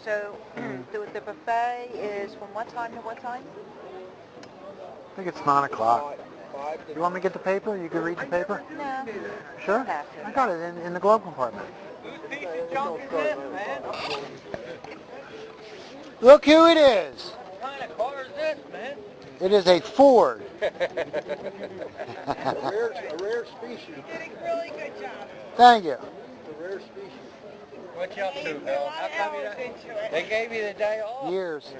So the buffet is from what time to what time? I think it's 9 o'clock. You want me to get the paper? You can read the paper? No. Sure? I got it in the glove compartment. Look who it is. What kind of car is this, man? It is a Ford. a rare species. You're doing a really good job. Thank you. A rare species. What you up to, Bill? How come they gave you the day off? Years.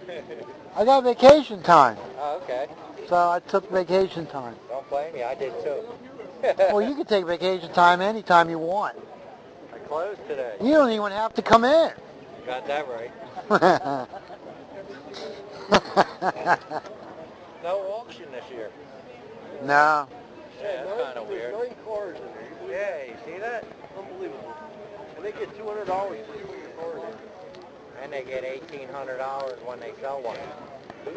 I got vacation time. Oh, okay. So I took vacation time. Don't blame me, I did too. Well, you can take vacation time anytime you want. I closed today. You don't even have to come in. Got that right. No auction this year. No. Yeah, that's kind of weird. There's 9 cars in there. Yeah, you see that? Unbelievable. And they get $200 for your car there. And they get $1,800 when they sell one.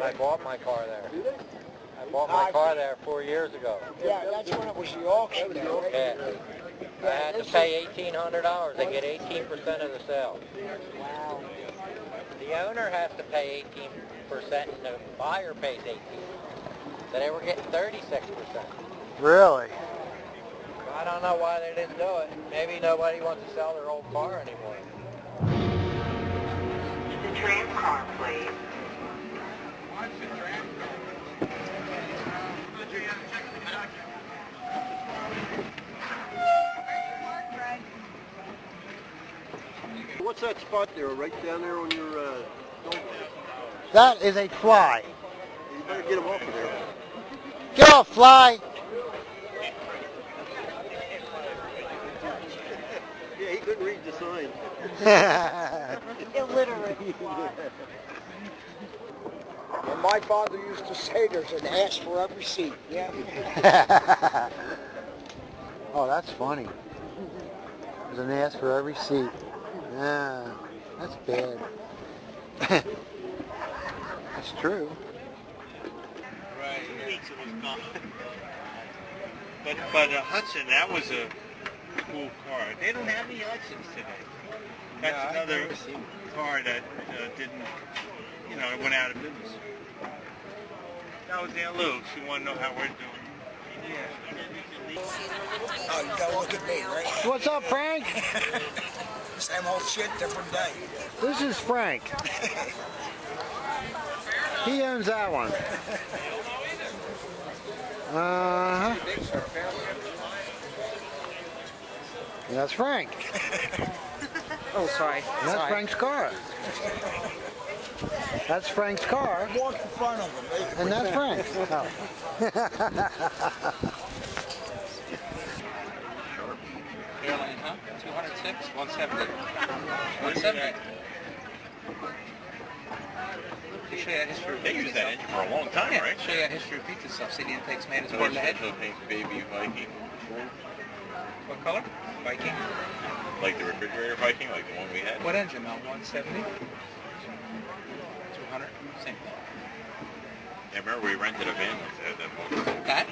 I bought my car there. Do they? I bought my car there 4 years ago. Yeah, that's when it was the auction there, right? Yeah. I had to pay $1,800. They get 18% of the sale. Wow. The owner has to pay 18% and the buyer pays 18%. So they were getting 36%. Really? I don't know why they didn't do it. Maybe nobody wants to sell their old car anymore. The tram car, please. What's that spot there, right down there on your That is a fly. You better get him off of there. Get off, fly. Yeah, he couldn't read the sign. Illiterate. And my father used to say there's an ass for every seat. Yeah. Oh, that's funny. There's an ass for every seat. Yeah, that's bad. That's true. Right, 2 weeks it was gone. But Hudson, that was a cool car. They don't have any Hudsons today. That's another car that didn't, it went out of business. That was Aunt Lou. She wanted to know how we're doing. Yeah. Oh, you gotta look at me, right? What's up, Frank? Same old shit, different day. This is Frank. He owns that one. Uh-huh. That's Frank. Oh, sorry. That's Sorry. Frank's car. That's Frank's car. Walk in front of him. And that's Frank. Oh. Airline, huh? 206, 170. 170. They show you a history of They pizza used that stuff. engine for a long time, Yeah, right? show you a history of pizza stuff. See the intakes made as So one head. baby Viking. What color? Viking. Like the refrigerator Viking, like the one we had? What engine though? 170? 200? Same thing. Yeah, remember we rented a van like that motor. That?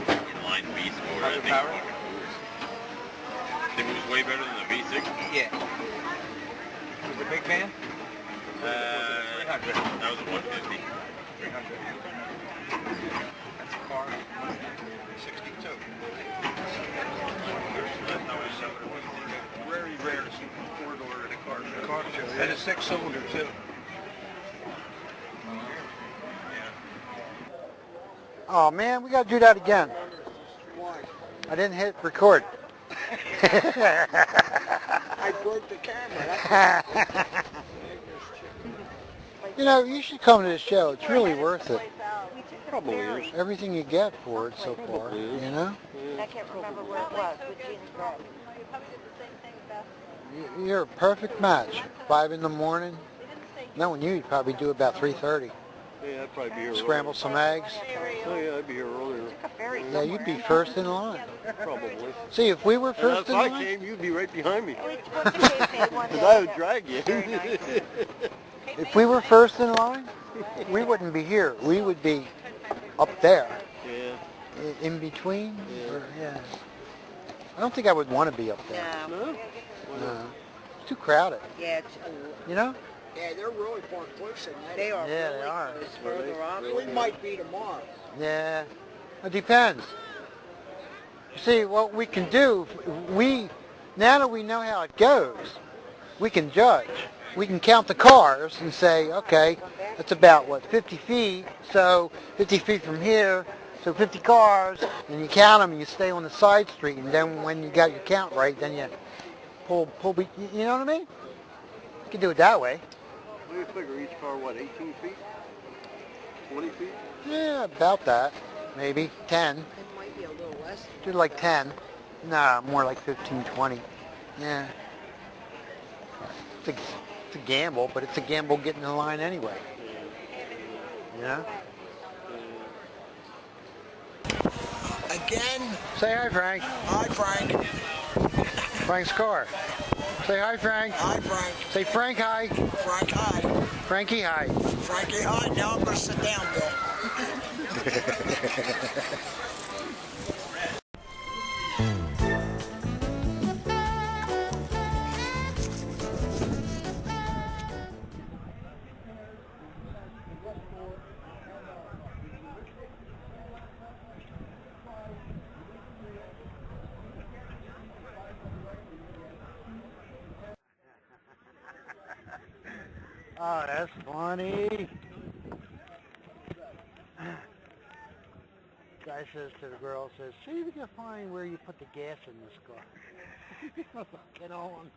Inline beast motor, I think. Power? I think it was way better than the V6. Yeah. Was it a big van? 300. That was a 150. 300. That's a car. 62. Very rare to see a four-door in a car show. show, And a six-cylinder, too. Oh, man, we got to do that again. Why? I didn't hit record. I broke the camera. You know, you should come to the show. It's really worth it. Probably is. Everything you get for it so far, Probably is. you know? I can't remember where it was, which is red. You're a perfect match. 5 in the morning. Knowing you'd probably do about 3:30. Yeah, I'd probably be here Scramble earlier. some eggs. Oh yeah, I'd be here earlier. Yeah, you'd be first in line. Probably. See, if we were first If in I line, came, you'd be right behind me. What's the case name one Because day? I would drag you. Very nice. if we were first in line, we wouldn't be here. We would be up there, Yeah. in between. Yeah. Or, yeah. I don't think I would want to be up there. No. No? No. It's too crowded. Yeah, You know? Yeah, they're really far closer than that. they are Yeah, really they are. close, further off. We might be tomorrow. Yeah. It depends. You see, what we can do, now that we know how it goes, we can judge. We can count the cars and say, okay, that's about, 50 feet, so 50 feet from here, so 50 cars, and you count them and you stay on the side street, and then when you got your count right, then you pull, you know what I mean? You can do it that way. What do you figure, each car, what, 18 feet? 20 feet? Yeah, about that, maybe 10. It might be a little less. Do like 10. Nah, more like 15, 20. Yeah. It's a gamble, but it's a gamble getting in line anyway. Yeah. Again? Say hi, Frank. Hi, Frank. Frank's car. Say hi, Frank. Hi, Frank. Say Frank hi. Frank, hi. Frankie hi. Frankie, hi. Now I'm going to sit down, Bill. Oh, that's funny. Guy says to the girl, see if you can find where you put the gas in this car. Get on.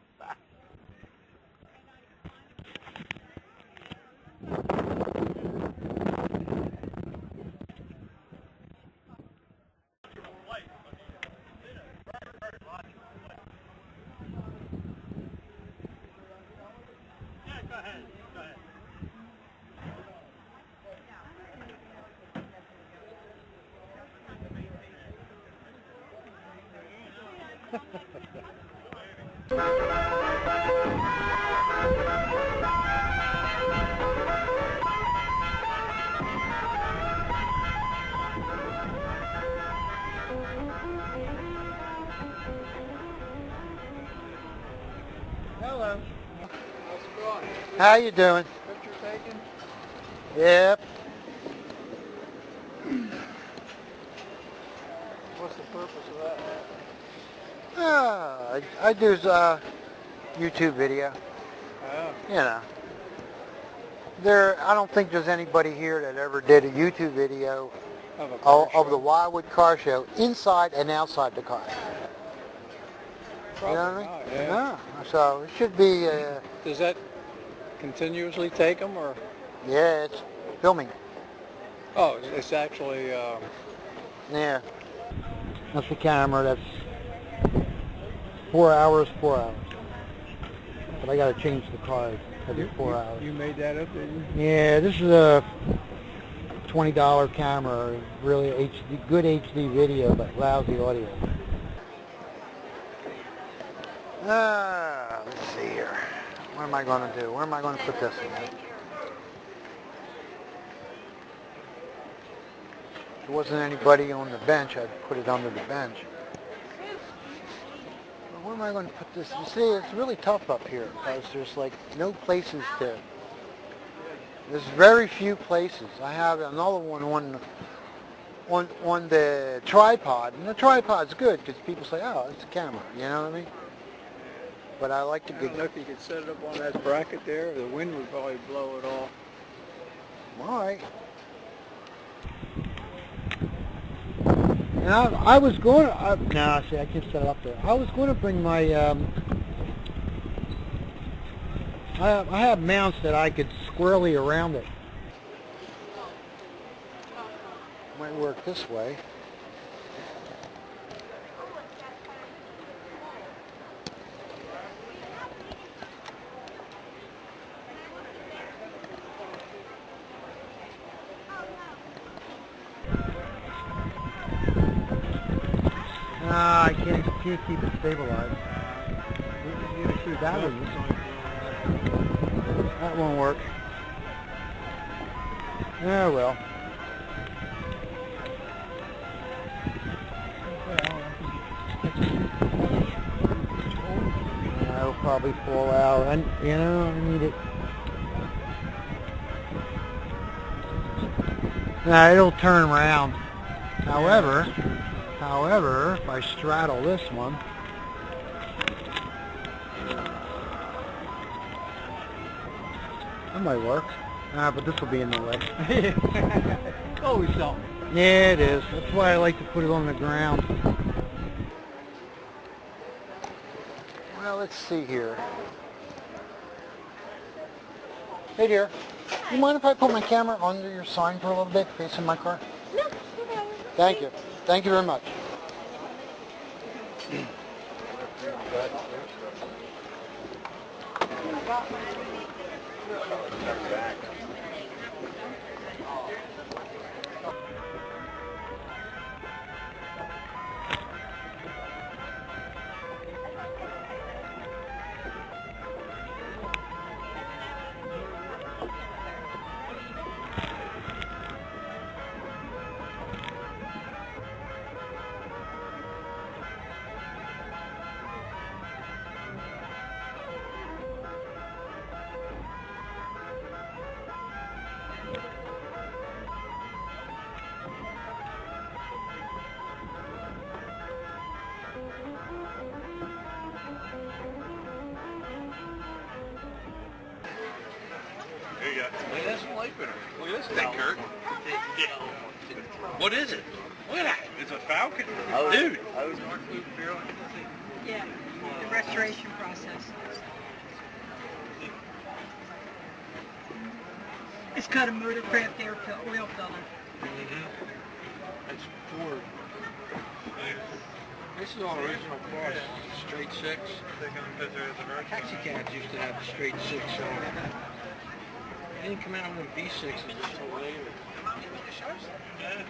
Hello. How you doing? Picture taken? Yep. What's the purpose of that? I do YouTube video. Oh. You know. I don't think there's anybody here that ever did a YouTube video Of a car of the Wildwood car show, inside and outside the car. You know what I mean? Not, yeah. No. So it should be, Does that continuously take them, or? yeah, it's filming. Oh, it's actually, Yeah. That's the camera. That's 4 hours, 4 hours. But I got to change the card every 4 hours. You made that up, didn't you? Yeah, this is a $20 camera. Really good HD video, but lousy audio. Let's see here. What am I going to do? Where am I going to put this in? If there wasn't anybody on the bench, I'd put it under the bench. But where am I going to put this? You see, it's really tough up here because there's like no places to. There's very few places. I have another one on the tripod, and the tripod's good because people say, "Oh, it's a camera." You know what I mean? But I like to I don't know if you could set it up on that bracket there, the wind would probably blow it off. All right. And I was going to, no, see, I can't set it up there. I was going to bring my, I have mounts that I could squirrely around it. Might work this way. I can't keep it stabilized. See, that won't work. Oh well. It'll probably fall out. I need it. It'll turn around. However, if I straddle this one, that might work. But this will be in the way. Always something. Yeah, it is. That's why I like to put it on the ground. Well, let's see here. Hey, dear. You mind if I put my camera under your sign for a little bit, facing my car? No. Thank you. Thank you very much. There you go. Look at this light bitter. Look at this thing, Kurt. What is it? Look at that. It's a falcon. Dude. Yeah, the restoration process. It's got a motorcraft oil filter. That's Ford. This is all original cars, straight six. Taxi cabs used to have a straight six on it. They didn't come out with V6s until later. Yeah.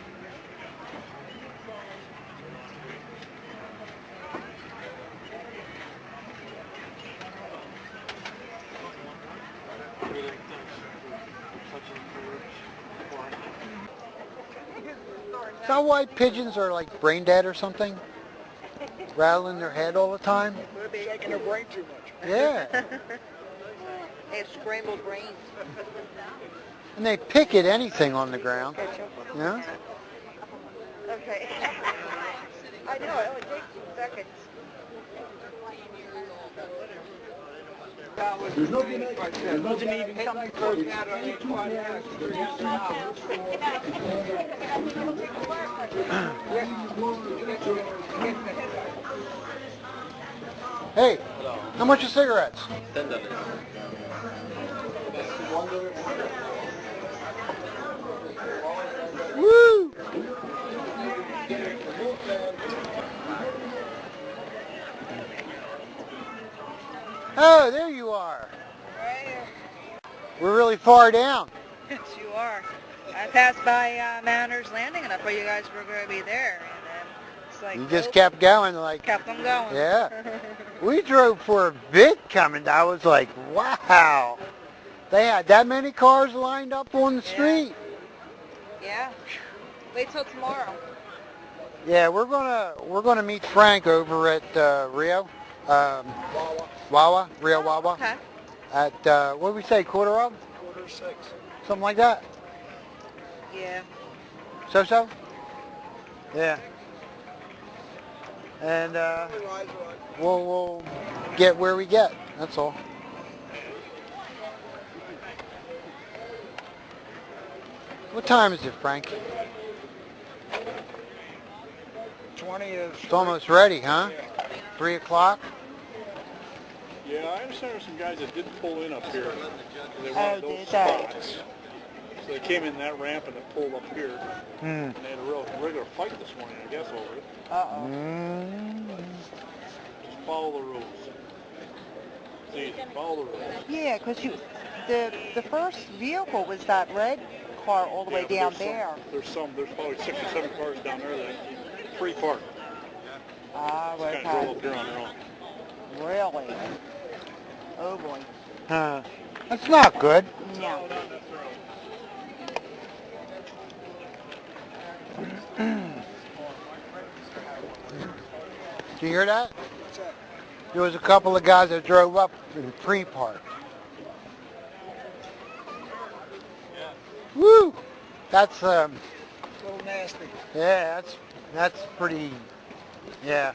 Is that why pigeons are like brain dead or something? Rattling their head all the time? Shaking their brain too much. Yeah. They have scrambled brains. And they pick at anything on the ground. Yeah? Okay. I know, it only takes 2 seconds. Doesn't even come close out on each one. Hey, how much are cigarettes? $10. Woo! Oh, there you are. Right here. We're really far down. Yes, you are. I passed by Manners Landing and I thought you guys were going to be there. And then it's like, You just nope, kept going like, kept them going. yeah. We drove for a bit coming. I was like, wow. They had that many cars lined up on the street. Yeah. Wait till tomorrow. Yeah, we're gonna meet Frank over at Rio, Wawa. Okay. At what did we say, quarter of? 5:45. Something like that. Yeah. So? Yeah. And we'll get where we get. That's all. What time is it, Frank? 20 is... It's almost ready, huh? 3 o'clock? Yeah, I understand there's some guys that did pull in up here. And they Oh, wanted those did they? spots. So they came in that ramp and it pulled up here. Hmm. And they had a real regular fight this morning, I guess, over it. Uh-oh. Just follow the rules. It's easy. Follow the rules. Yeah, because the first vehicle was that red car all the way but down there's there's probably 6 or 7 cars down there that free park. Ah, Kind of drove up here on their own. Really? Oh boy. That's not good. No. Did you hear that? There was a couple of guys that drove up and pre-parked. Woo! That's A little nasty. yeah, that's pretty, yeah.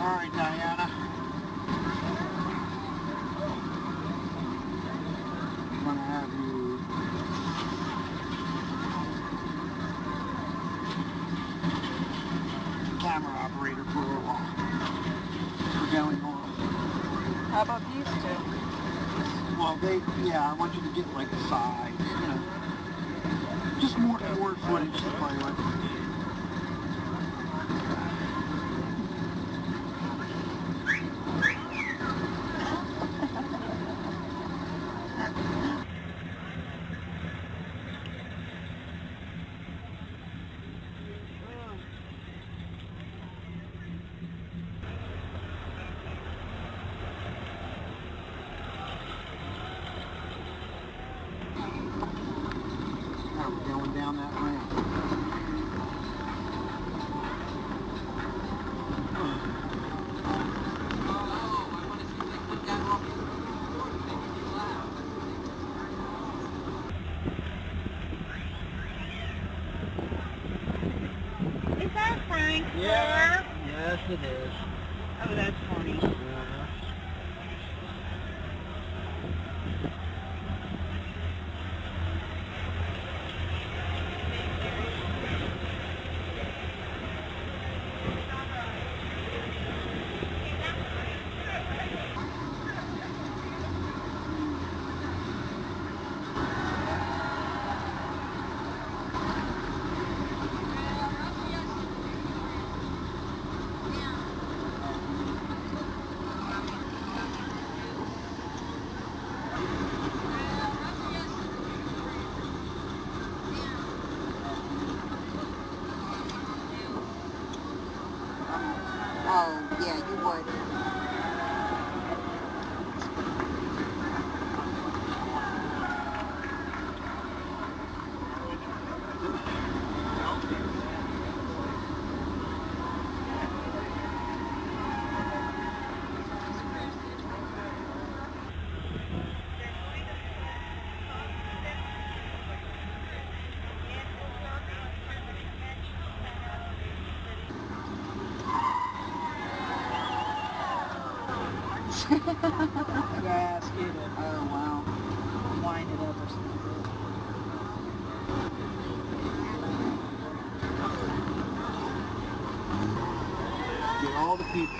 All right, Diana. I'm gonna have you camera operator for a while. We're going on. How about these two? Well, I want you to get like the sides, just more footage to play with. Now we're going down that ramp. Is that Frank? Yeah. Yes, it is. Oh, that's funny. Oh, yeah, you would. Yeah, skid it. Oh, wow. Wind it up or something. Get all the people.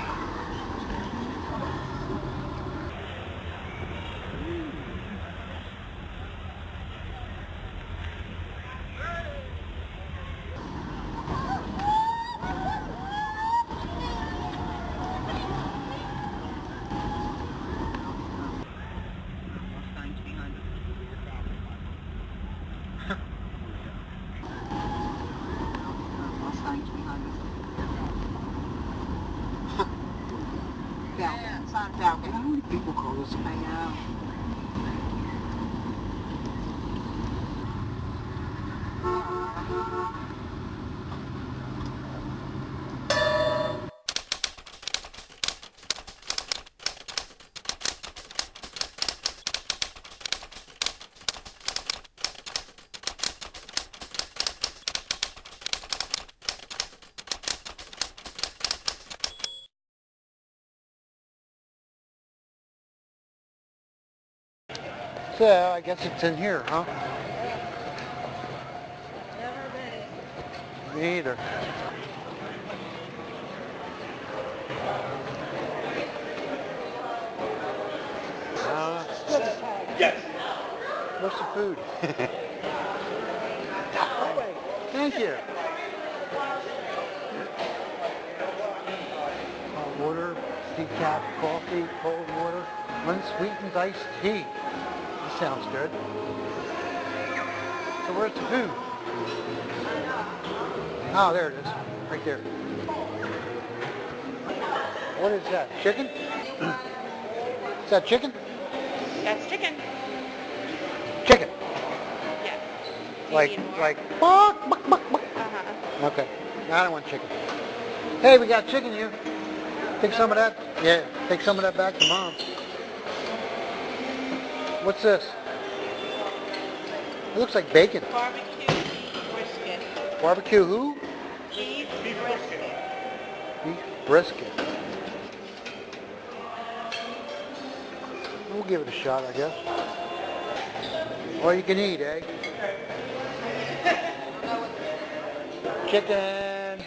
Mustangs behind us. Mustangs behind us. Falcon. It's not a Falcon. How many people call this? I know. So, I guess it's in here, huh? Never been. Me either. Yes. What's the food? Thank you. Hot water, decaf coffee, cold water, unsweetened iced tea. That sounds good. So where's the food? Oh, there it is. Right there. What is that? Chicken? Is that chicken? That's chicken. Chicken. Yeah. Like, bark, bark, bark, bark. Uh-huh. Okay. No, I don't want chicken. Hey, we got chicken here. Take some of that. Yeah, take some of that back to Mom. What's this? It looks like bacon. Barbecue brisket. Barbecue who? Beef brisket. Beef brisket. We'll give it a shot, I guess. All you can eat, eh? Chicken.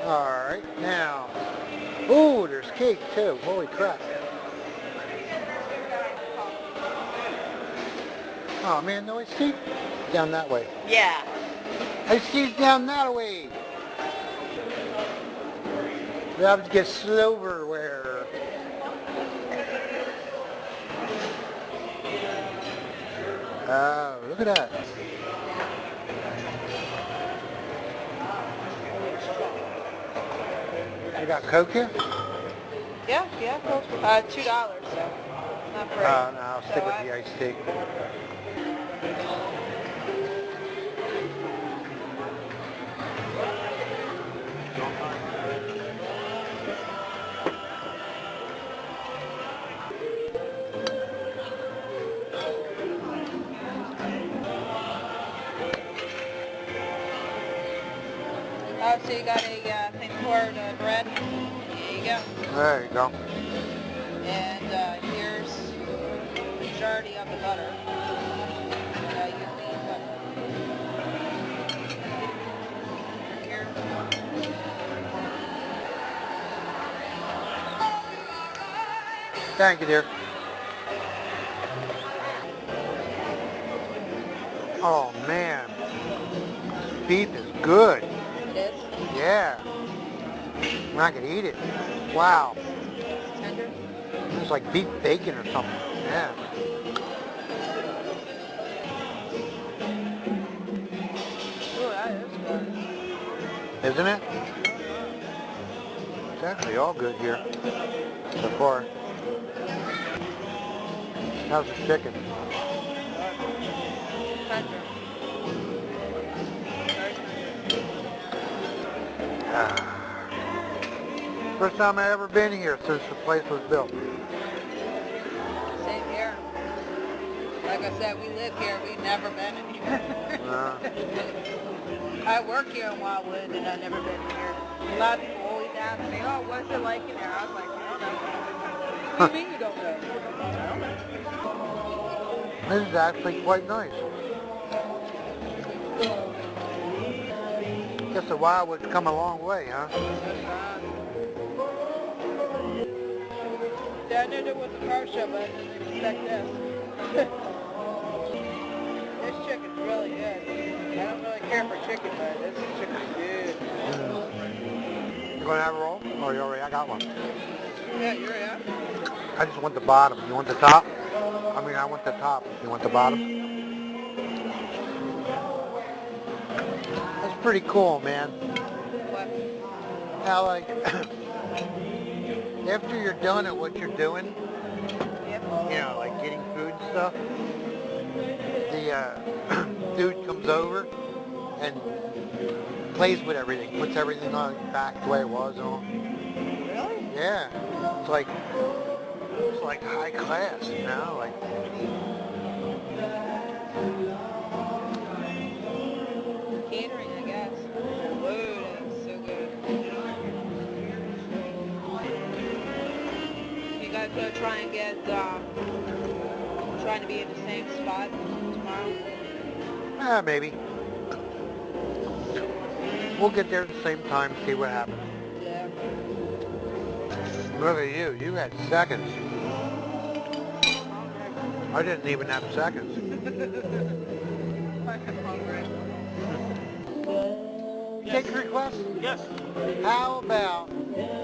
All right, now. Ooh, there's cake too. Holy crap. Oh man, no iced tea? Down that way. Yeah. Iced tea's down that way. We have to get silverware. Oh, look at that. You got Coke here? Yeah, Coke. $2, so not free. No, I'll stick with the iced tea. Oh, so you got a thing for bread? Here you go. There you go. And here's the majority of the butter. You leave butter. Here. Thank you, dear. Oh man, beef is good. It is. Yeah, I could eat it. Wow, Tender. it's like beef bacon or something. Yeah. Ooh, that is good. Isn't it? It's actually all good here so far. How's the chicken? Tender. First time I ever been here since the place was built. Same here. Like I said, we live here. We've never been in here. I work here in Wildwood, and I've never been here. A lot of people always ask me, "Oh, what's it like in there?" I was like, "I don't know." What do you mean you don't know? I don't know. This is actually quite nice. Guess the Wildwood's come a long way, huh? Yeah, I knew there was a car show, but I didn't expect this. This chicken's really good. I don't really care for chicken, but this chicken's good. You gonna have a roll? Oh, you already, I got one. Yeah, you're yeah. I just want the bottom. You want the top? I mean, I want the top. You want the bottom? That's pretty cool, man. What? Now, like, after you're done at what you're doing, Yep. you know, like getting food and stuff, the dude comes over and plays with everything, puts everything on back the way it was and all. Really? Yeah, it's like high class, you know, like gonna try and get, trying to be in the same spot tomorrow. Maybe. We'll get there at the same time, see what happens. Yeah. Look at you. You had seconds. I didn't even have seconds. Cake request? Yes. How about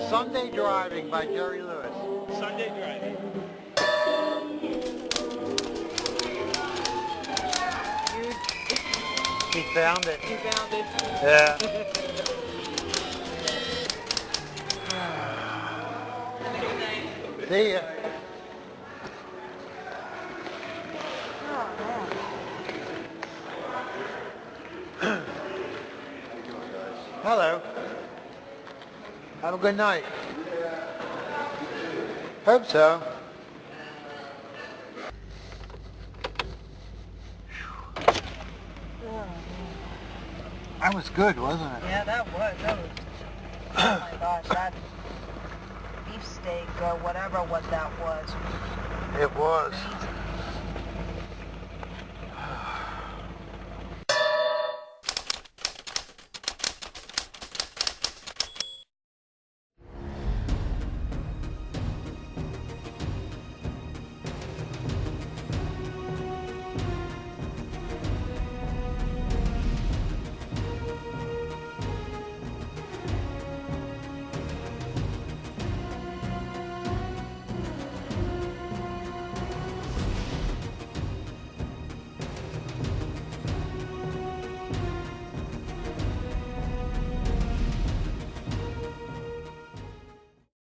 Sunday Driving by Jerry Lewis? Sunday driving. He found it. You found it. Yeah. See ya. Hello. Have a good night. Hope so. That was good, wasn't it? Yeah, that was. Oh my gosh, that beefsteak or whatever what that was. It was. Amazing.